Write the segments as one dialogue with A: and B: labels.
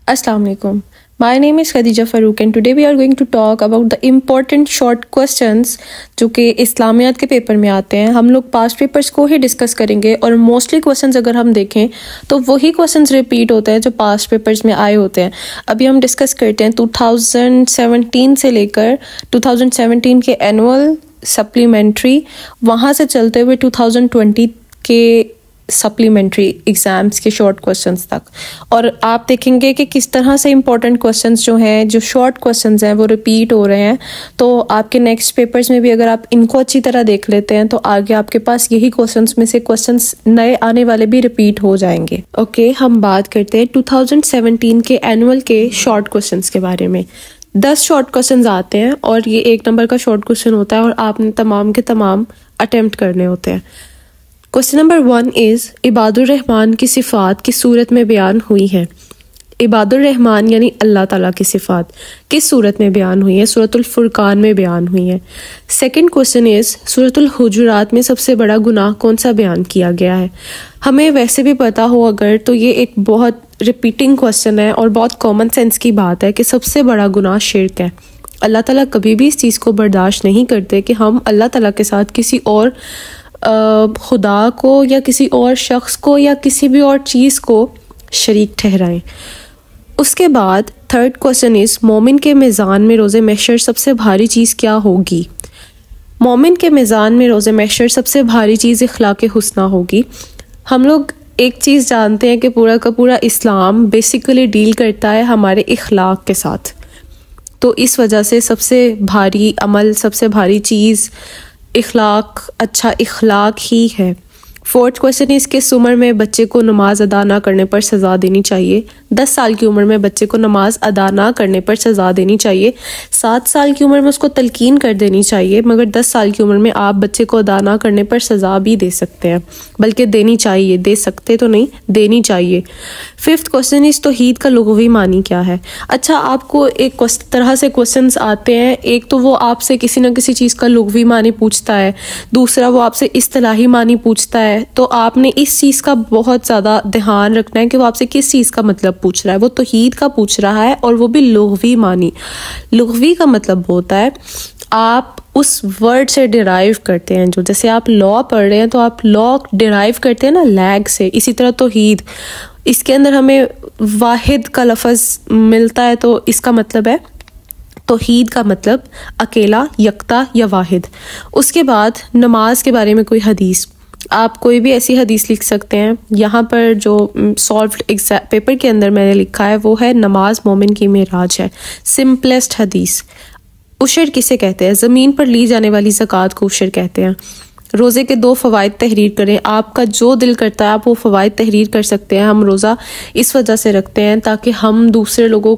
A: Assalamu alaikum. My name is Khadija Farouk and today we are going to talk about the important short questions जो कि इस्लामियात के paper में आते हैं. हम लोग पास्ट पेपर्स को ही डिस्कस करेंगे और मोस्टली क्वेश्चंस अगर हम देखें तो वही क्वेश्चंस रिपीट होते हैं जो पास्ट पेपर्स में आए होते हैं. अभी हम डिस्कस करते हैं 2017 से लेकर 2017 के एनुअल सप्लीमेंट्री, वहाँ से चलते हुए 2020 के सप्लीमेंट्री एग्जाम्स के शॉर्ट क्वेश्चंस तक. और आप देखेंगे कि किस तरह से इंपॉर्टेंट क्वेश्चंस जो हैं, जो शॉर्ट क्वेश्चंस हैं, वो रिपीट हो रहे हैं. तो आपके नेक्स्ट पेपर्स में भी अगर आप इनको अच्छी तरह देख लेते हैं तो आगे आपके पास यही क्वेश्चंस में से क्वेश्चंस नए आने वाले भी रिपीट हो जाएंगे. ओके, हम बात करते हैं 2017 के एनुअल के शॉर्ट क्वेश्चंस के बारे में. 10 शॉर्ट क्वेश्चंस आते हैं और ये 1 नंबर का शॉर्ट क्वेश्चन होता है और आपने तमाम के तमाम अटेम्प्ट करने होते हैं. Question number 1 is Ibadur Rahman की सिफ़ात किस सूरत में बयान हुई है. इबादुर रहमान यानी अल्लाह ताला की सिफ़ात किस सूरत में बयान हुई है. सूरतुल फुरकान में बयान हुई है. सेकंड क्वेश्चन इज़ सूरतुल हुजुरात में सबसे बड़ा गुनाह कौन सा बयान किया गया है. हमें वैसे भी पता हो अगर तो ये एक बहुत रिपीटिंग क्वेश्चन है और बहुत कॉमन सेंस की बात है कि सबसे बड़ा गुनाह शिर्क है. अल्लाह ताला कभी भी इस चीज़ को बर्दाश्त नहीं करते कि हम अल्लाह ताला के साथ किसी और खुदा को या किसी और शख्स को या किसी भी और चीज़ को शरीक ठहराएं. उसके बाद थर्ड क्वेश्चन इज़ मोमिन के मीज़ान में रोज़े महशर सबसे भारी चीज़ क्या होगी. मोमिन के मीज़ान में रोज़े महशर सबसे भारी चीज़ इखलाक़ हुस्ना होगी. हम लोग एक चीज़ जानते हैं कि पूरा का पूरा इस्लाम बेसिकली डील करता है हमारे इखलाक़ के साथ. तो इस वजह से सबसे भारी अमल, सबसे भारी चीज़ इखलाक, अच्छा इखलाक ही है. फोर्थ क्वेश्चन इस किस उम्र में बच्चे को नमाज अदा ना करने पर सज़ा देनी चाहिए. 10 साल की उम्र में बच्चे को नमाज अदा ना करने पर सज़ा देनी चाहिए. 7 साल की उम्र में उसको तलकीन कर देनी चाहिए, मगर 10 साल की उम्र में आप बच्चे को अदा ना करने पर सज़ा भी दे सकते हैं, बल्कि देनी चाहिए, दे सकते तो नहीं, देनी चाहिए. फिफ्थ क्वेश्चन इस तौहीद का लुग़वी मानी क्या है. अच्छा, आपको एक तरह से क्वेश्चंस आते हैं. एक तो वो आपसे किसी न किसी चीज़ का लुग़वी मानी पूछता है, दूसरा वो आपसे इस्तिलाही मानी पूछता है. तो आपने इस चीज़ का बहुत ज़्यादा ध्यान रखना है कि वो आपसे किस चीज़ का मतलब पूछ रहा है. वो तौहीद का पूछ रहा है और वो भी लुग़वी मानी. लुग़वी का मतलब होता है आप उस वर्ड से डिराइव करते हैं. जो जैसे आप लॉ पढ़ रहे हैं तो आप लॉ डिराइव करते हैं ना लैग से, इसी तरह तौहीद, इसके अंदर हमें वाहिद का लफ्ज़ मिलता है तो इसका मतलब है तौहीद का मतलब अकेला, यकता या वाहिद. उसके बाद नमाज के बारे में कोई हदीस, आप कोई भी ऐसी हदीस लिख सकते हैं. यहाँ पर जो सॉल्व्ड एग्जाम पेपर के अंदर मैंने लिखा है वो है नमाज मोमिन की मेराज है, सिंपलेस्ट हदीस. उशर किसे कहते हैं. ज़मीन पर ली जाने वाली ज़कात को उशर कहते हैं. रोज़े के 2 फ़वाइद तहरीर करें. आपका जो दिल करता है आप वो फ़वाइद तहरीर कर सकते हैं. हम रोज़ा इस वजह से रखते हैं ताकि हम दूसरे लोगों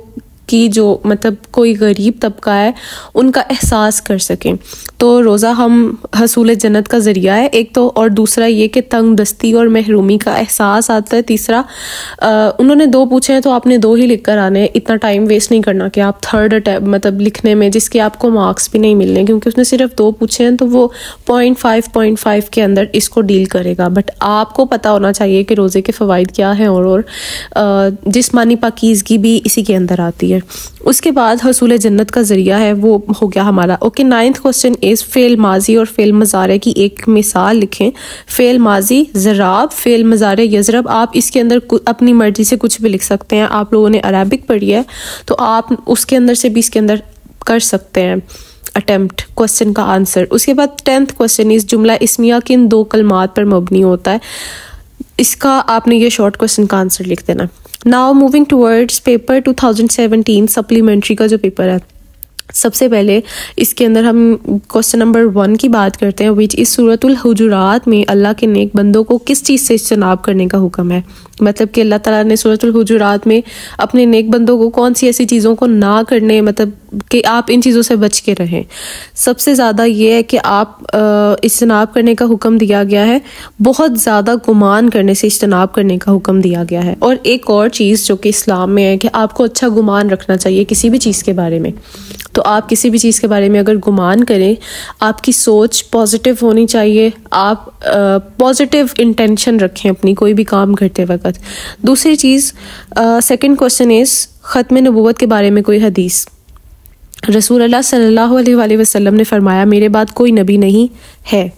A: की जो मतलब कोई गरीब तबका है उनका एहसास कर सकें. तो रोज़ा हम हसूल जन्नत का ज़रिया है एक तो, और दूसरा ये कि तंग दस्ती और महरूमी का एहसास आता है. तीसरा उन्होंने 2 पूछे हैं तो आपने 2 ही लिख कर आने. इतना टाइम वेस्ट नहीं करना कि आप थर्ड अटैम्प्ट मतलब लिखने में जिसके आपको मार्क्स भी नहीं मिलने, क्योंकि उसने सिर्फ 2 पूछे हैं तो वो 0.5 के अंदर इसको डील करेगा. बट आपको पता होना चाहिए कि रोज़े के फ़वाइद क्या हैं और जिस्मानी पाकीज़गी भी इसी के अंदर आती है. उसके बाद हसूल जन्नत का ज़रिया है वो हो गया हमारा. Okay, 9th question is fail माजी और फ़ेल मज़ारे की एक मिसाल लिखें. फ़ेल माजी ज़राब, फ़ेल मज़ारे यज़रब. आप इसके अंदर अपनी मर्ज़ी से कुछ भी लिख सकते हैं. आप लोगों ने अरबिक पढ़ी है तो आप उसके अंदर से भी इसके अंदर कर सकते हैं अटेम्प्ट क्वेश्चन का आंसर. उसके बाद 10th क्वेश्चन इज़ जुमला इस्मिया किन 2 कलमात पर मबनी होता है. इसका आपने ये शॉर्ट क्वेश्चन का आंसर लिख देना. Now moving towards paper 2017 supplementary का जो पेपर है, सबसे पहले इसके अंदर हम क्वेश्चन नंबर 1 की बात करते हैं, विच इस सूरतुल हुजुरात में अल्लाह के नेक बंदों को किस चीज़ से इज्तनाब करने का हुक्म है. मतलब कि अल्लाह ताला ने सूरतुल हुजुरात में अपने नेक बंदों को कौन सी ऐसी चीज़ों को ना करने, मतलब कि आप इन चीज़ों से बच के रहें. सबसे ज़्यादा ये है कि आप इज्तनाब करने का हुक्म दिया गया है. बहुत ज़्यादा गुमान करने से इज्तनाब करने का हुक्म दिया गया है. और एक और चीज़ जो कि इस्लाम में है कि आपको अच्छा गुमान रखना चाहिए किसी भी चीज़ के बारे में. तो आप किसी भी चीज़ के बारे में अगर गुमान करें, आपकी सोच पॉजिटिव होनी चाहिए. आप पॉजिटिव इंटेंशन रखें अपनी कोई भी काम करते वक्त. दूसरी चीज़, सेकंड क्वेश्चन इज़ ख़त्म नबूवत के बारे में कोई हदीस। रसूल अल्लाह सल्लल्लाहु अलैहि वसल्लम ने फरमाया, मेरे बाद कोई नबी नहीं है।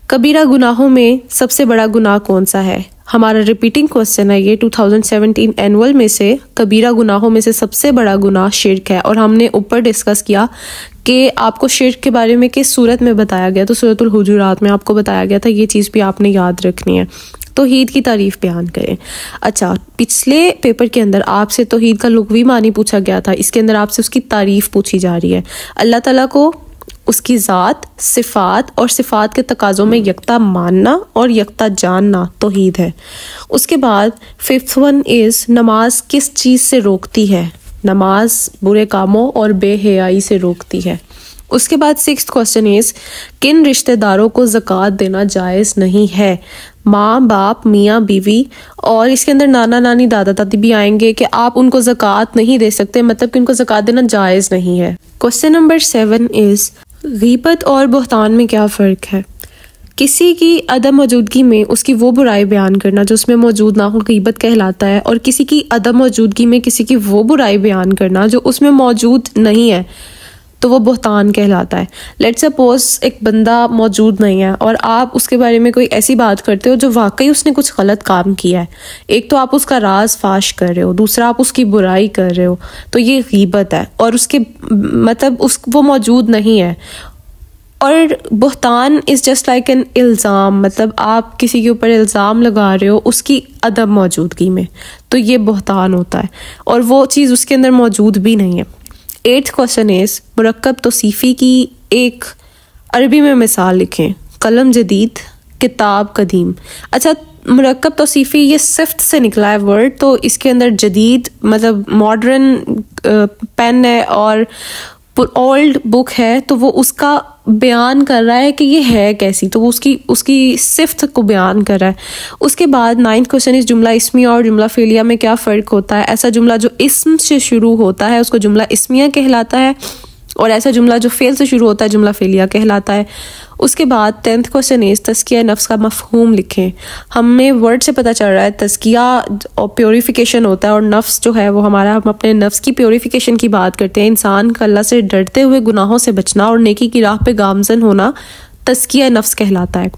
A: कबीरा गुनाहों में सबसे बड़ा गुनाह कौन सा है? हमारा रिपीटिंग क्वेश्चन है ये 2017 एनुअल में से। कबीरा गुनाहों में से सबसे बड़ा गुनाह शिर्क है, और हमने ऊपर डिस्कस किया कि आपको शिर्क के बारे में किस सूरत में बताया गया, तो सूरतुल हुजुरात में आपको बताया गया था। ये चीज़ भी आपने याद रखनी है। तौहीद की तारीफ बयान करें। अच्छा, पिछले पेपर के अंदर आपसे तौहीद का लुग़वी मानी पूछा गया था, इसके अंदर आपसे उसकी तारीफ पूछी जा रही है। अल्लाह ताला को उसकी ज़ात, सिफ़ात और सिफ़ात के तकाज़ों में यकता मानना और यकता जानना तौहीद है। उसके बाद 5th वन इज़ नमाज किस चीज़ से रोकती है? नमाज बुरे कामों और बेहयाई से रोकती है। उसके बाद 6th क्वेश्चन इज़ किन रिश्तेदारों को ज़कात देना जायज़ नहीं है? माँ बाप, मियाँ बीवी, और इसके अंदर नाना नानी, दादा दादी भी आएंगे कि आप उनको ज़कात नहीं दे सकते, मतलब कि उनको ज़कात देना जायज़ नहीं है। क्वेश्चन नंबर 7 इज़ गीबत और बुहतान में क्या फ़र्क है? किसी की अदम मौजूदगी में उसकी वो बुराई बयान करना जो उसमें मौजूद ना हो गीबत कहलाता है, और किसी की अदम मौजूदगी में किसी की वो बुराई बयान करना जो उसमें मौजूद नहीं है तो वो बुहतान कहलाता है। लेट्स सपोज एक बंदा मौजूद नहीं है और आप उसके बारे में कोई ऐसी बात करते हो जो वाकई उसने कुछ गलत काम किया है। एक तो आप उसका राज फाश कर रहे हो, दूसरा आप उसकी बुराई कर रहे हो, तो ये गीबत है, और उसके मतलब वो मौजूद नहीं है। और बुहतान इज़ जस्ट लाइक एन इल्ज़ाम, मतलब आप किसी के ऊपर इल्ज़ाम लगा रहे हो उसकी अदम मौजूदगी में, तो ये बुहतान होता है, और वो चीज़ उसके अंदर मौजूद भी नहीं है। 8th क्वेश्चन इज़ मुरक्कब तौसीफ़ी की एक अरबी में मिसाल लिखें। कलम जदीद, किताब कदीम। अच्छा, मुरक्कब तौसीफ़ी ये सिफ्त से निकला है वर्ड, तो इसके अंदर जदीद मतलब मॉडर्न पेन है, और ओल्ड बुक है, तो वो उसका बयान कर रहा है कि ये है कैसी, तो वो उसकी सिफ्त को बयान कर रहा है। उसके बाद 9th क्वेश्चन इस जुमला इस्मिया और जुमला फेलिया में क्या फ़र्क होता है? ऐसा जुमला जो इस्म से शुरू होता है उसको जुमला इस्मिया कहलाता है, और ऐसा जुमला जो फेल से शुरू होता है जुमला फेलिया कहलाता है। उसके बाद 10th क्वेश्चन इस तज़किया नफ्स का मफ़हूम लिखें। हमें वर्ड से पता चल रहा है तज़किया और प्योरीफिकेशन होता है, और नफ्स जो है वो हमारा, हम अपने नफ्स की प्योरीफिकेशन की बात करते हैं। इंसान का अल्लाह से डरते हुए गुनाहों से बचना और नेकी की राह पे गामज़न होना तज़किया नफ्स कहलाता है।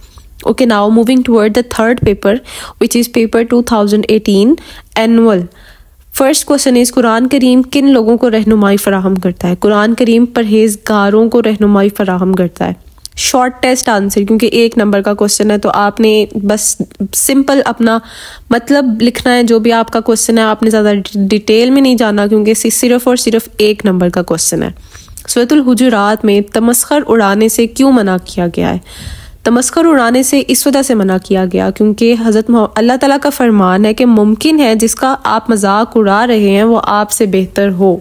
A: Okay, now moving toward the third paper which is paper 2018 annual. First question is Quran Karim किन लोगों को रहनुमाई फराहम करता है? कुरान करीम परहेज़गारों को रहनुमाई फराहम करता है। शॉर्ट टेस्ट आंसर, क्योंकि 1 नंबर का क्वेश्चन है, तो आपने बस सिंपल अपना मतलब लिखना है। जो भी आपका क्वेश्चन है आपने ज़्यादा डिटेल में नहीं जाना, क्योंकि सिर्फ और सिर्फ 1 नंबर का क्वेश्चन है। सूरतुल हुजुरात में तमस्खर उड़ाने से क्यों मना किया गया है? तमस्खर उड़ाने से इस वजह से मना किया गया क्योंकि हज़रत अल्लाह ताला का फरमान है कि मुमकिन है जिसका आप मजाक उड़ा रहे हैं वो आपसे बेहतर हो।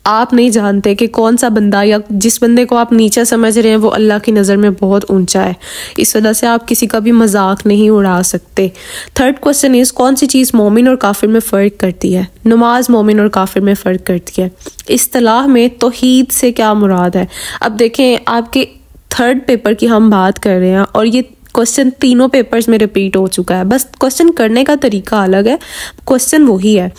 A: आप नहीं जानते कि कौन सा बंदा या जिस बंदे को आप नीचा समझ रहे हैं वो अल्लाह की नज़र में बहुत ऊंचा है। इस वजह से आप किसी का भी मजाक नहीं उड़ा सकते। थर्ड क्वेश्चन इज़ कौन सी चीज़ मोमिन और काफिर में फ़र्क करती है? नमाज मोमिन और काफिर में फ़र्क करती है। इस्तिलाह में तौहीद से क्या मुराद है? अब देखें, आपके थर्ड पेपर की हम बात कर रहे हैं और ये क्वेश्चन तीनों पेपर्स में रिपीट हो चुका है, बस क्वेश्चन करने का तरीका अलग है, क्वेश्चन वही है।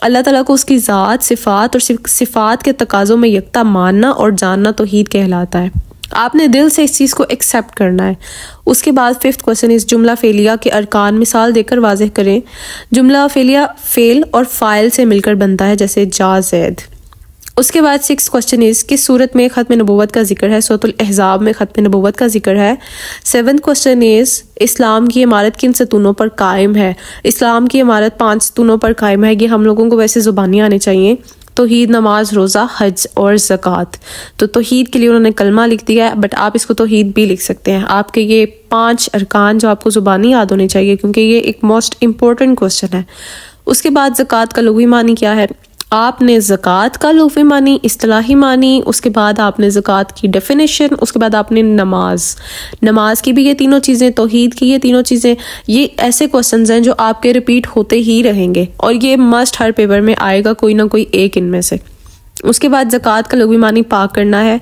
A: अल्लाह ताला को उसकी ज़ात, सिफ़ात और सिफ़ात के तकाज़ों में यकता मानना और जानना तौहीद कहलाता है। आपने दिल से इस चीज़ को एक्सेप्ट करना है। उसके बाद 5th क्वेश्चन इस जुमला फेलिया के अरकान मिसाल देकर वाज़ेह करें। जुमला फेलिया फेल और फ़ाइल से मिलकर बनता है, जैसे जा ज़ैद। उसके बाद 6th क्वेश्चन इज़ किस सूरत में ख़त्म नबूवत का जिक्र है? सूरतुल अहज़ाब में ख़त्म नबूवत का जिक्र है। 7th क्वेश्चन इज़ इस्लाम की इमारत किन सतूनों पर कायम है? इस्लाम की इमारत 5 सतूनों पर कायम है। ये हम लोगों को वैसे ज़ुबानी आने चाहिए। तौहीद, नमाज, रोज़ा, हज और ज़कात। तो तौहीद के लिए उन्होंने कलमा लिख दिया है, बट आप इसको तौहीद भी लिख सकते हैं। आपके ये 5 अरकान जो आपको ज़ुबानी याद होने चाहिए, क्योंकि ये एक मोस्ट इम्पोर्टेंट क्वेश्चन है। उसके बाद ज़कात का लुग़वी मानी क्या है? आपने ज़कात का लुग़वी मानी, इस्तिलाही मानी, उसके बाद आपने ज़कात की डेफिनेशन, उसके बाद आपने नमाज की भी ये तीनों चीज़ें, तौहीद की ये तीनों चीज़ें। ये ऐसे क्वेश्चंस हैं जो आपके रिपीट होते ही रहेंगे और ये मस्ट हर पेपर में आएगा, कोई ना कोई एक इनमें से। उसके बाद ज़कात का लुग़वी मानी पाक करना है।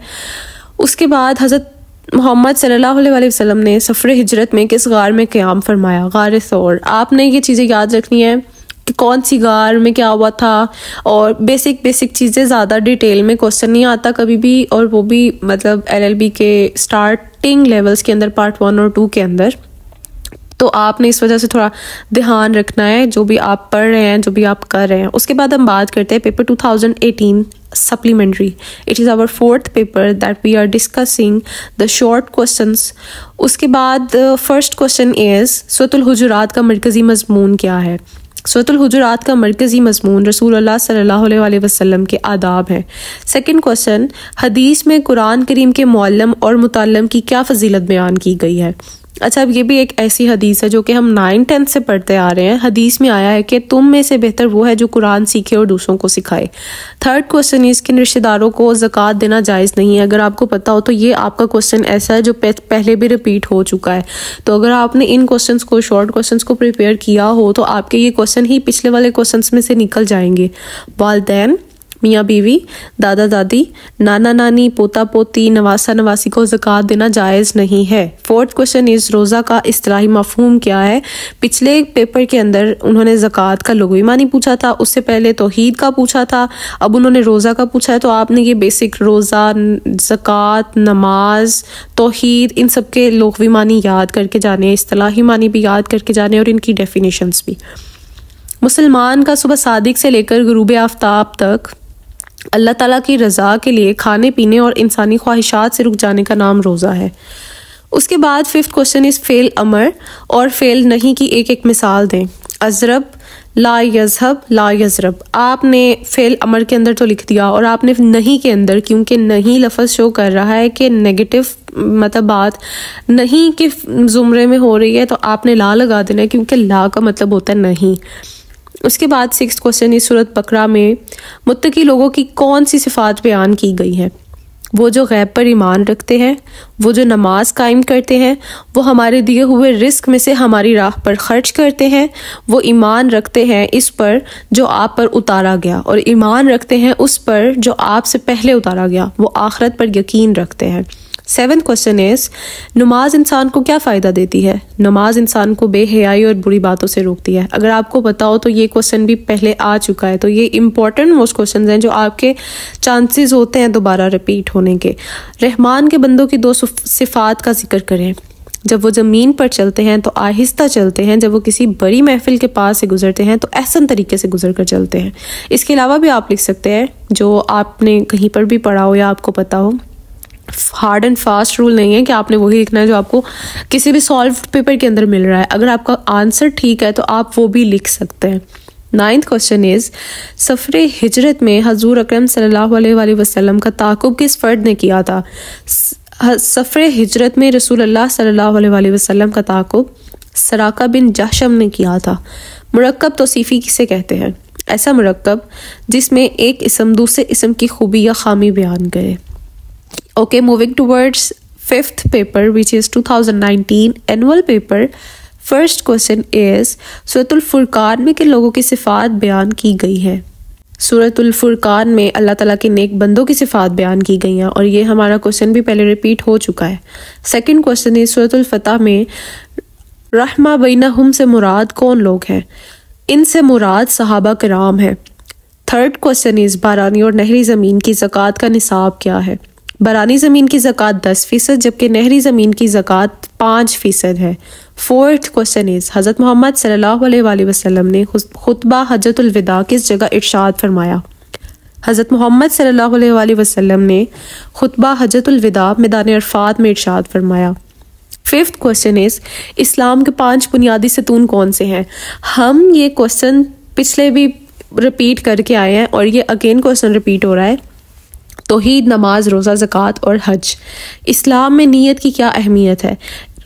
A: उसके बाद हज़रत मोहम्मद सल्लल्लाहु अलैहि वसल्लम ने सफ़र हिजरत में किस गार में क़याम फरमाया? गार सौर। आपने ये चीज़ें याद रखनी है कि कौन सी गार में क्या हुआ था, और बेसिक चीज़ें, ज़्यादा डिटेल में क्वेश्चन नहीं आता कभी भी, और वो भी मतलब LLB के स्टार्टिंग लेवल्स के अंदर पार्ट 1 और 2 के अंदर। तो आपने इस वजह से थोड़ा ध्यान रखना है जो भी आप पढ़ रहे हैं, जो भी आप कर रहे हैं। उसके बाद हम बात करते हैं paper 2018 supplementary. It is our 4th paper that we are discussing the short questions. उसके बाद फर्स्ट क्वेश्चन इज़ सूरतुल हुजुरात का मरकज़ी मज़मून क्या है। सूरतुल हुजुरात का मरकज़ी मज़मून रसूलुल्लाह सल्लल्लाहु अलैहि वसल्लम के आदाब है। सेकंड क्वेश्चन, हदीस में कुरान करीम के मुअल्लम और मुतल्लम की क्या फजीलत बयान की गई है। अच्छा, अब ये भी एक ऐसी हदीस है जो कि हम 9th-10th से पढ़ते आ रहे हैं। हदीस में आया है कि तुम में से बेहतर वो है जो कुरान सीखे और दूसरों को सिखाए। थर्ड क्वेश्चन इस किन रिश्तेदारों को ज़कात देना जायज़ नहीं है। अगर आपको पता हो तो ये आपका क्वेश्चन ऐसा है जो पहले भी रिपीट हो चुका है। तो अगर आपने इन क्वेश्चंस को, शॉर्ट क्वेश्चंस को प्रिपेयर किया हो तो आपके ये क्वेश्चन ही पिछले वाले क्वेश्चंस में से निकल जाएंगे। वालिदैन, मियाँ बीवी, दादा दादी, नाना नानी, पोता पोती, नवासा नवासी को ज़कात देना जायज़ नहीं है। फोर्थ क्वेश्चन इस रोज़ा का इस्तिलाही मफ़हूम क्या है। पिछले पेपर के अंदर उन्होंने ज़कात का लुग़वी मानी पूछा था, उससे पहले तौहीद का पूछा था, अब उन्होंने रोज़ा का पूछा है। तो आपने ये बेसिक रोज़ा, ज़कात, नमाज, तौहीद, इन सब के लुग़वी मानी याद करके जाने हैं, इस्तिलाही मानी भी याद करके जाने हैं और इनकी डेफिनेशंस भी। मुसलमान का सुबह सादिक से लेकर गुरूब आफ्ताब तक अल्लाह ताला की रज़ा के लिए खाने पीने और इंसानी ख्वाहिशात से रुक जाने का नाम रोज़ा है। उसके बाद फिफ्थ क्वेश्चन इस फेल अमर और फेल नहीं की एक मिसाल दें। अजरब, ला यज़हब, ला यज़रब। आपने फेल अमर के अंदर तो लिख दिया और आपने नहीं के अंदर, क्योंकि नहीं लफ्ज़ शो कर रहा है कि नेगेटिव मतलब बात नहीं के ज़ुमरे में हो रही है, तो आपने ला लगा देना है क्योंकि ला का मतलब होता है नहीं। उसके बाद सिक्स्थ क्वेश्चन इस सूरत बकरा में मुत्तकी लोगों की कौन सी सिफ़ात बयान की गई है। वो जो गैब पर ईमान रखते हैं, वो जो नमाज कायम करते हैं, वो हमारे दिए हुए रिस्क में से हमारी राह पर खर्च करते हैं, वो ईमान रखते हैं इस पर जो आप पर उतारा गया और ईमान रखते हैं उस पर जो आपसे पहले उतारा गया, वो आखिरत पर यकीन रखते हैं। सेवन्थ क्वेश्चन इज नमाज इंसान को क्या फ़ायदा देती है। नमाज इंसान को बेहयाई और बुरी बातों से रोकती है। अगर आपको पता हो तो ये क्वेश्चन भी पहले आ चुका है, तो ये इंपॉर्टेंट मोस्ट क्वेश्चन हैं जो आपके चांसेस होते हैं दोबारा रिपीट होने के। रहमान के बंदों की दो सिफात का जिक्र करें। जब वो ज़मीन पर चलते हैं तो आहिस्ता चलते हैं, जब वो किसी बड़ी महफिल के पास से गुजरते हैं तो एहसन तरीके से गुजर कर चलते हैं। इसके अलावा भी आप लिख सकते हैं जो आपने कहीं पर भी पढ़ा हो या आपको पता हो। हार्ड एंड फास्ट रूल नहीं है कि आपने वही लिखना है जो आपको किसी भी सॉल्व पेपर के अंदर मिल रहा है। अगर आपका आंसर ठीक है तो आप वो भी लिख सकते हैं। नाइन्थ क्वेश्चन इज सफ़रे हिजरत में हजूर अकरम सल्लल्लाहु अलैहि वसल्लम का ताक़ुब किस फ़र्द ने किया था। सफ़रे हिजरत में रसूलुल्लाह सल्लल्लाहु अलैहि वसल्लम का ताक़ुब सराका बिन जहशम ने किया था। मुरक्कब तौसीफ़ी किसे कहते हैं। ऐसा मुरक्कब जिसमें एक इसम दूसरे इसम की खूबी या खामी बयान करे। Okay, moving towards fifth paper, which is 2019 annual paper. First question is सूरतुल फुरकान में किन लोगों की सिफात बयान की गई है। सूरतुल फुरकान में अल्लाह ताला के नेक बंदों की सिफात बयान की गई हैं और ये हमारा क्वेश्चन भी पहले रिपीट हो चुका है। सेकंड क्वेश्चन इज सूरतुल फतह में रहमा बैनहुम से मुराद कौन लोग हैं। इनसे मुराद सहाबा किराम है। थर्ड क्वेश्चन इज बारानी और नहरी ज़मीन की ज़कात का निसाब क्या है। बरानी ज़मीन की ज़कात 10% जबकि नहरी ज़मीन की ज़कात 5% है। फोर्थ क्वेश्चन इज़ हज़रत मोहम्मद सल्लल्लाहु अलैहि वसल्लम ने खुतबा हज्जतुल विदा किस जगह इरशाद फरमाया। हज़रत मोहम्मद सल्लल्लाहु अलैहि वसल्लम ने खुतबा हज्जतुल विदा मैदान अरफात में इरशाद फरमाया। फिफ्थ क्वेश्चन इज़ इस्लाम के 5 बुनियादी सतून कौन से हैं। हम ये क्वेश्चन पिछले भी रिपीट करके आए हैं और ये अगेन क्वेश्चन रिपीट हो रहा है। तौहीद, नमाज, रोज़ा, ज़कात और हज। इस्लाम में नीयत की क्या अहमियत है।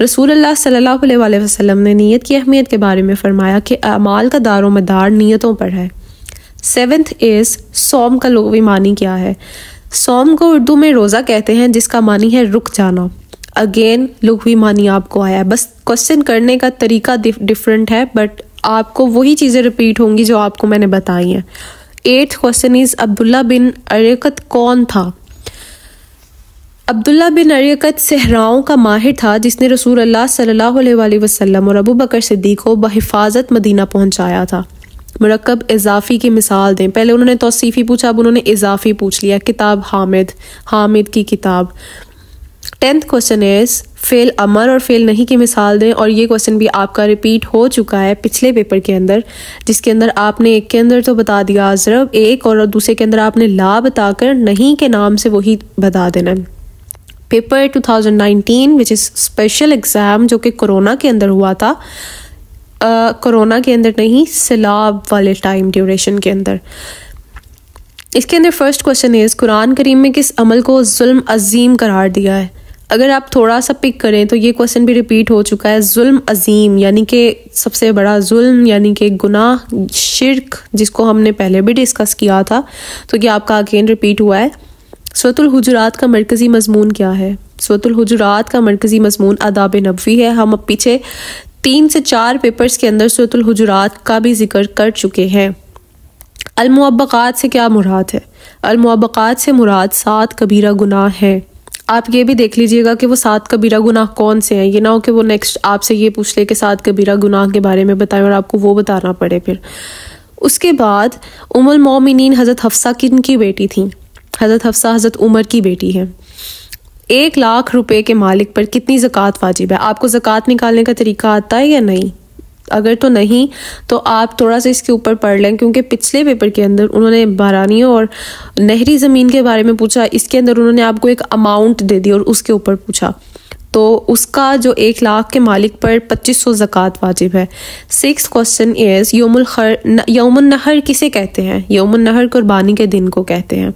A: रसूलुल्लाह सल्लल्लाहु अलैहि वसल्लम ने नीयत की अहमियत के बारे में फरमाया कि अमाल का दारो मदार नीयतों पर है। सेवेंथ इज़ सौम का लुग़वी मानी क्या है। सौम को उर्दू में रोज़ा कहते हैं जिसका मानी है रुक जाना। अगेन लुग़वी मानी आपको आया है, बस क्वेश्चन करने का तरीका डिफरेंट है, बट आपको वही चीज़ें रिपीट होंगी जो आपको मैंने बताई हैं। एट्थ क्वेश्चन इज अब्दुल्ला बिन अरिकत कौन था। अब्दुल्ला बिन अरिकत सहराओं का माहिर था जिसने रसूलुल्लाह सल्लल्लाहु अलैहि वसल्लम और अबू बकर सिद्दीक़ को बहिफाजत मदीना पहुंचाया था। मुरक्कब इजाफी की मिसाल दें। पहले उन्होंने तौसीफ़ी पूछा, अब उन्होंने इजाफी पूछ लिया। किताब हामिद की किताब। 10th क्वेश्चन इज फेल अमर और फेल नहीं की मिसाल दें। और ये क्वेश्चन भी आपका रिपीट हो चुका है पिछले पेपर के अंदर, जिसके अंदर आपने एक के अंदर तो बता दिया ज़रब एक, और दूसरे के अंदर आपने ला बताकर नहीं के नाम से वही बता देना। Paper 2019 which is special exam, जो कि कोरोना के अंदर हुआ था, कोरोना के अंदर नहीं, सैलाब वाले टाइम ड्यूरेशन के अंदर। इसके अंदर फर्स्ट क्वेश्चन इज कुरान करीम में किस अमल को जुल्म अजीम करार दिया है। अगर आप थोड़ा सा पिक करें तो ये क्वेश्चन भी रिपीट हो चुका है। जुल्म अजीम यानी कि सबसे बड़ा जुल्म, यानी कि गुनाह, शिर्क, जिसको हमने पहले भी डिस्कस किया था, तो ये आपका अगेन रिपीट हुआ है। सूरतुल हुजुरात का मरकज़ी मजमून क्या है? सूरतुल हुजुरात का मरकज़ी मजमून आदाब नबवी है। हम अब पीछे 3 से 4 पेपर्स के अंदर सूरतुल हुजुरात का भी जिक्र कर चुके हैं। अल-मुअब्बक़ात से क्या मुराद है? अल-मुअब्बक़ात से मुराद 7 कबीरा गुनाह है। आप ये भी देख लीजिएगा कि वो 7 कबीरा गुनाह कौन से हैं। ये ना हो कि वो नेक्स्ट आपसे ये पूछ ले कि 7 कबीरा गुनाह के बारे में बताएं और आपको वो बताना पड़े फिर। उसके बाद उम्मुल मोमिनीन हज़रत हफ्सा किन की बेटी थी? हज़रत हफ्सा हज़रत उमर की बेटी है। 1 लाख रुपए के मालिक पर कितनी ज़कात वाजिब है? आपको ज़कात निकालने का तरीका आता है या नहीं? अगर तो नहीं तो आप थोड़ा सा इसके ऊपर पढ़ लें, क्योंकि पिछले पेपर के अंदर उन्होंने बारानियों और नहरी ज़मीन के बारे में पूछा। इसके अंदर उन्होंने आपको एक अमाउंट दे दी और उसके ऊपर पूछा, तो उसका जो 1 लाख के मालिक पर 2500 ज़कात वाजिब है। 6th क्वेश्चन इज यौमुन नहर किसे कहते हैं? यौमुन नहर कुर्बानी के दिन को कहते हैं।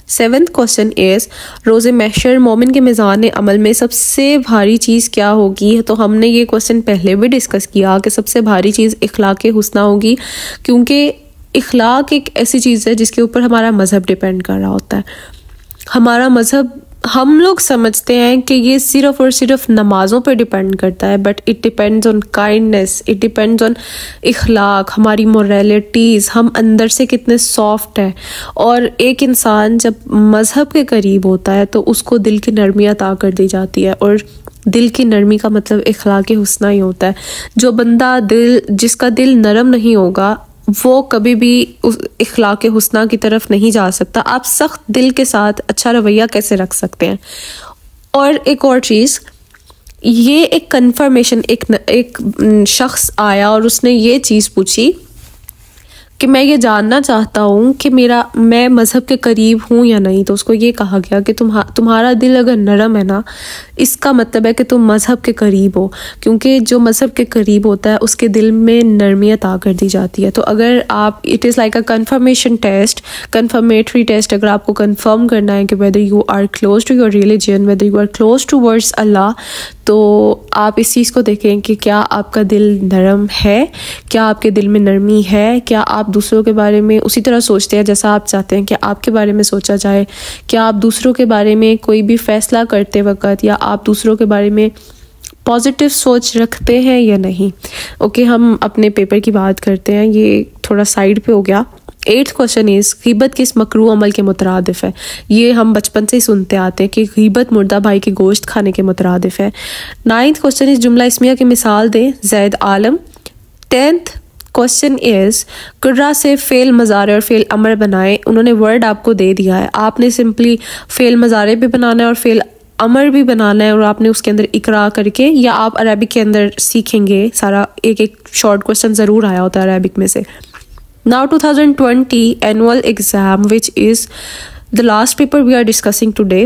A: 7th क्वेश्चन इज रोज़े महशर मोमिन के मिज़ान अमल में सबसे भारी चीज़ क्या होगी? तो हमने ये क्वेश्चन पहले भी डिस्कस किया कि सबसे भारी चीज़ इखलाक हुस्ना होगी, क्योंकि इखलाक एक ऐसी चीज़ है जिसके ऊपर हमारा मज़हब डिपेंड कर रहा होता है। हमारा मज़हब, हम लोग समझते हैं कि ये सिर्फ और सिर्फ नमाज़ों पर डिपेंड करता है, but it depends on kindness, it depends on इखलाक, हमारी मोरालिटीज़, हम अंदर से कितने सॉफ्ट हैं। और एक इंसान जब मज़हब के करीब होता है तो उसको दिल की नरमी अता कर दी जाती है, और दिल की नरमी का मतलब इखलाक हुस्ना ही होता है। जो बंदा जिसका दिल नरम नहीं होगा वो कभी भी उस इखलाक हुस्ना की तरफ नहीं जा सकता। आप सख्त दिल के साथ अच्छा रवैया कैसे रख सकते हैं? और एक और चीज़, ये एक कन्फर्मेशन, एक शख्स आया और उसने ये चीज़ पूछी कि मैं ये जानना चाहता हूँ कि मैं मज़हब के करीब हूँ या नहीं। तो उसको ये कहा गया कि तुम्हारा दिल अगर नरम है ना, इसका मतलब है कि तुम मज़हब के करीब हो, क्योंकि जो मज़हब के करीब होता है उसके दिल में नरमियत आ कर दी जाती है। तो अगर आप, it is like a confirmation test, confirmatory test, अगर आपको कन्फर्म करना है कि whether you are close to your religion, whether you are close towards Allah, तो आप इस चीज़ को देखें कि क्या आपका दिल नरम है, क्या आपके दिल में नरमी है, क्या आप दूसरों के बारे में उसी तरह सोचते हैं जैसा आप चाहते हैं कि आपके बारे में सोचा जाए, क्या आप दूसरों के बारे में कोई भी फैसला करते वक्त या आप दूसरों के बारे में पॉजिटिव सोच रखते हैं या नहीं। ओके, हम अपने पेपर की बात करते हैं, ये थोड़ा साइड पे हो गया। 8th क्वेश्चन इज गीबत किस मकरूह अमल के मुतरादिफ है? ये हम बचपन से ही सुनते आते हैं कि गीबत मुर्दा भाई के गोश्त खाने के मुतरादिफ है। 9th क्वेश्चन इज जुमला इस्मिया की मिसाल दें, जैद आलम। 10th क्वेश्चन इज कुर्रा से फेल मज़ारे और फेल अमर बनाए। उन्होंने वर्ड आपको दे दिया है, आपने सिंपली फेल मज़ारे भी बनाना है और फेल अमर भी बनाना है, और आपने उसके अंदर इकरा करके, या आप अरबिक के अंदर सीखेंगे सारा, एक शॉर्ट क्वेश्चन ज़रूर आया होता है अरबिक में से। Now 2020 annual exam, which is the last paper we are discussing today.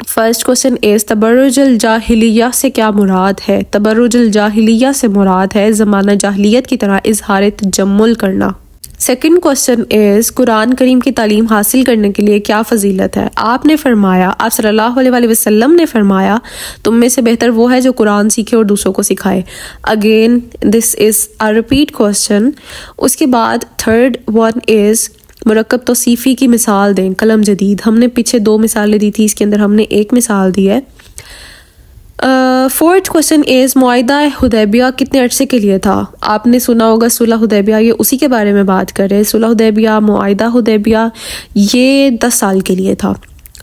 A: First question is तबर्रुजुल जाहिलिया से क्या मुराद है? तबर्रुजुल जाहिलिया से मुराद है ज़माना जाहिलियत की तरह इज़हार तजम्मुल करना। सेकंड क्वेश्चन इज कुरान करीम की तालीम हासिल करने के लिए क्या फजीलत है? आपने फरमाया, आप सल्लल्लाहु अलैहि वसल्लम ने फरमाया, तुम में से बेहतर वो है जो कुरान सीखे और दूसरों को सिखाए। Again this is a repeat question. उसके बाद थर्ड वन इज मुरक्कब तौसीफ़ी की मिसाल दें, कलम जदीद। हमने पीछे 2 मिसालें दी थी, इसके अंदर हमने 1 मिसाल दी है। फोर्थ क्वेश्चन इज मुआहिदा हुदैबिया कितने अरसे के लिए था? आपने सुना होगा सुलह हुदैबिया, ये उसी के बारे में बात कर रहे हैं। सुलह हुदैबिया, मुआहिदा हुदैबिया, ये 10 साल के लिए था।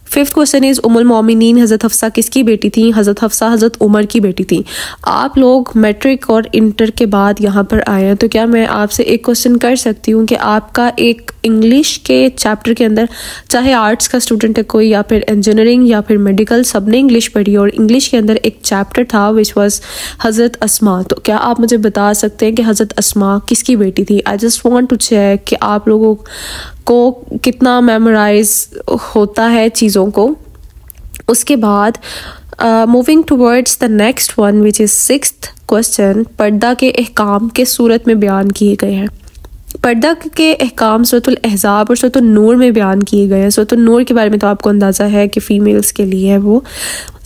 A: फिफ्थ क्वेश्चन इज उम्मुल मोमिनीन हज़रत हफ्सा किसकी बेटी थी? हज़रत हफ्सा हज़रत उमर की बेटी थी। आप लोग मैट्रिक और इंटर के बाद यहाँ पर आए हैं, तो क्या मैं आपसे एक क्वेश्चन कर सकती हूँ कि आपका एक इंग्लिश के चैप्टर के अंदर, चाहे आर्ट्स का स्टूडेंट है कोई या फिर इंजीनियरिंग या फिर मेडिकल, सबने इंग्लिश पढ़ी और इंग्लिश के अंदर एक चैप्टर था विच वाज हज़रत अस्मा, तो क्या आप मुझे बता सकते हैं कि हज़रत अस्मा किसकी बेटी थी? I just want to check कि आप लोगों को कितना मेमोराइज होता है चीज़ों को। उसके बाद moving towards the next one which is sixth question, पर्दा के अहकाम किस सूरत में बयान किए गए हैं? पर्दा के अहकाम सूरतुल अहज़ाब और सूरतुल नूर में बयान किए गए हैं। सूरतुल नूर के बारे में तो आपको अंदाज़ा है कि फ़ीमेल्स के लिए है वो।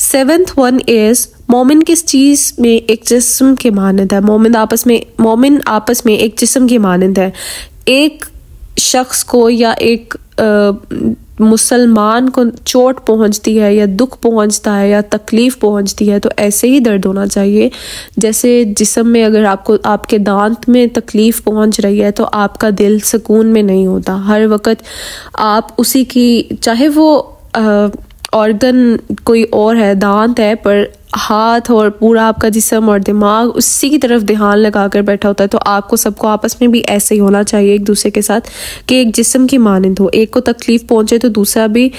A: सेवेंथ वन इज़ मोमिन किस चीज़ में एक जिस्म के मानंद है? मोमिन आपस में एक जिस्म के मानंद है। एक शख्स को या एक मुसलमान को चोट पहुंचती है या दुख पहुंचता है या तकलीफ़ पहुंचती है तो ऐसे ही दर्द होना चाहिए जैसे जिस्म में अगर आपको आपके दांत में तकलीफ़ पहुंच रही है तो आपका दिल सुकून में नहीं होता। हर वक्त आप उसी की, चाहे वो ऑर्गन कोई और है, दांत है, पर हाथ और पूरा आपका जिस्म और दिमाग उसी की तरफ ध्यान लगा कर बैठा होता है। तो आपको सबको आपस में भी ऐसे ही होना चाहिए एक दूसरे के साथ कि एक जिस्म की मानंद हो। एक को तकलीफ़ पहुंचे तो दूसरा भी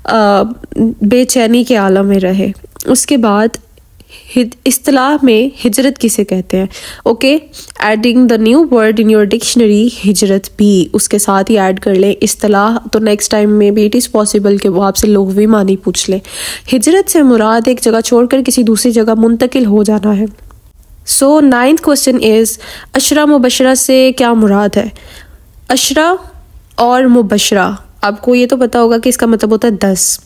A: बेचैनी के आलम में रहे। उसके बाद इस्तिलाह में हिजरत किसे कहते हैं? Okay, adding the new word in your dictionary, हिजरत भी उसके साथ ही ऐड कर लें इस्तिलाह, तो नेक्स्ट टाइम में भी इट इज़ पॉसिबल कि वो आपसे लुग़वी मानी पूछ ले। हिजरत से मुराद एक जगह छोड़कर किसी दूसरी जगह मुंतकिल हो जाना है। सो नाइन्थ क्वेश्चन इज़ अशरा मुबशरा से क्या मुराद है? अशरा और मुबशरा, आपको ये तो पता होगा कि इसका मतलब होता है 10,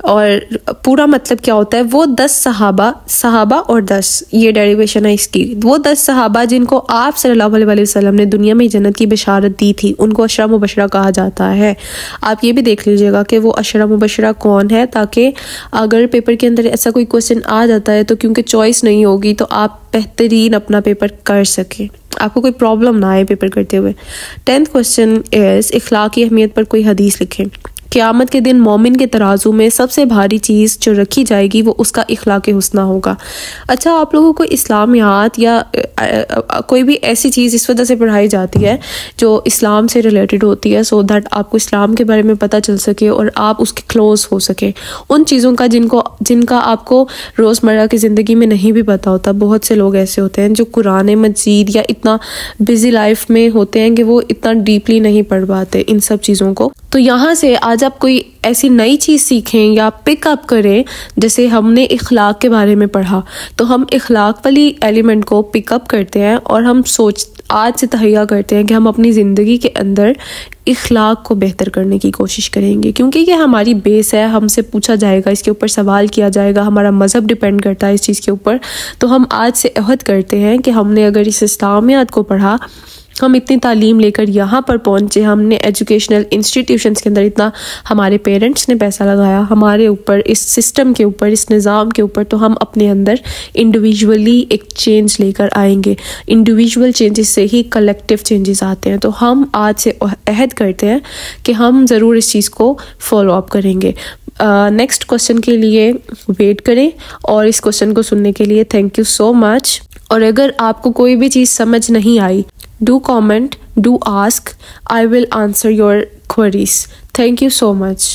A: और पूरा मतलब क्या होता है? वो 10 सहाबा और 10, ये डेरिवेशन है इसकी। वो 10 सहाबा जिनको आप सल्लल्लाहु अलैहि वसल्लम ने दुनिया में जन्नत की बशारत दी थी, उनको अशरा मुबशरा कहा जाता है। आप ये भी देख लीजिएगा कि वो अशरा मुबशरा कौन है, ताकि अगर पेपर के अंदर ऐसा कोई क्वेश्चन आ जाता है तो क्योंकि चॉइस नहीं होगी तो आप बेहतरीन अपना पेपर कर सकें, आपको कोई प्रॉब्लम ना आए पेपर करते हुए। 10th क्वेश्चन इज़ इखलाक की अहमियत पर कोई हदीस लिखें। क़यामत के दिन मोमिन के तराजू में सबसे भारी चीज़ जो रखी जाएगी वो उसका इखलाक हुस्ना होगा। अच्छा, आप लोगों को इस्लामियात या कोई भी ऐसी चीज़ इस वजह से पढ़ाई जाती है जो इस्लाम से रिलेटेड होती है, सो दैट आपको इस्लाम के बारे में पता चल सके और आप उसके क्लोज हो सके उन चीज़ों का जिनका आपको रोज़मर्रा की ज़िंदगी में नहीं भी पता होता। बहुत से लोग ऐसे होते हैं जो कुरान मजीद या इतना बिजी लाइफ में होते हैं कि वो इतना डीपली नहीं पढ़ पाते इन सब चीज़ों को। तो यहाँ से आज आप कोई ऐसी नई चीज़ सीखें या पिकअप करें, जैसे हमने इखलाक के बारे में पढ़ा, तो हम इखलाक वाली एलिमेंट को पिकअप करते हैं और हम आज से तहैया करते हैं कि हम अपनी ज़िंदगी के अंदर इखलाक को बेहतर करने की कोशिश करेंगे, क्योंकि ये हमारी बेस है। हमसे पूछा जाएगा, इसके ऊपर सवाल किया जाएगा, हमारा मज़हब डिपेंड करता है इस चीज़ के ऊपर। तो हम आज से अहद करते हैं कि हमने अगर इस इस्लामियात को पढ़ा, हम इतनी तालीम लेकर यहाँ पर पहुँचे, हमने एजुकेशनल इंस्टीट्यूशंस के अंदर इतना हमारे पेरेंट्स ने पैसा लगाया हमारे ऊपर, इस सिस्टम के ऊपर, इस निज़ाम के ऊपर, तो हम अपने अंदर इंडिविजुअली एक चेंज लेकर आएंगे। इंडिविजुअल चेंजेस से ही कलेक्टिव चेंजेस आते हैं। तो हम आज से अहद करते हैं कि हम ज़रूर इस चीज़ को फॉलो अप करेंगे। नेक्स्ट क्वेश्चन के लिए वेट करें और इस क्वेश्चन को सुनने के लिए थैंक यू सो मच। और अगर आपको कोई भी चीज़ समझ नहीं आई, do comment, do ask, I will answer your queries. Thank you so much.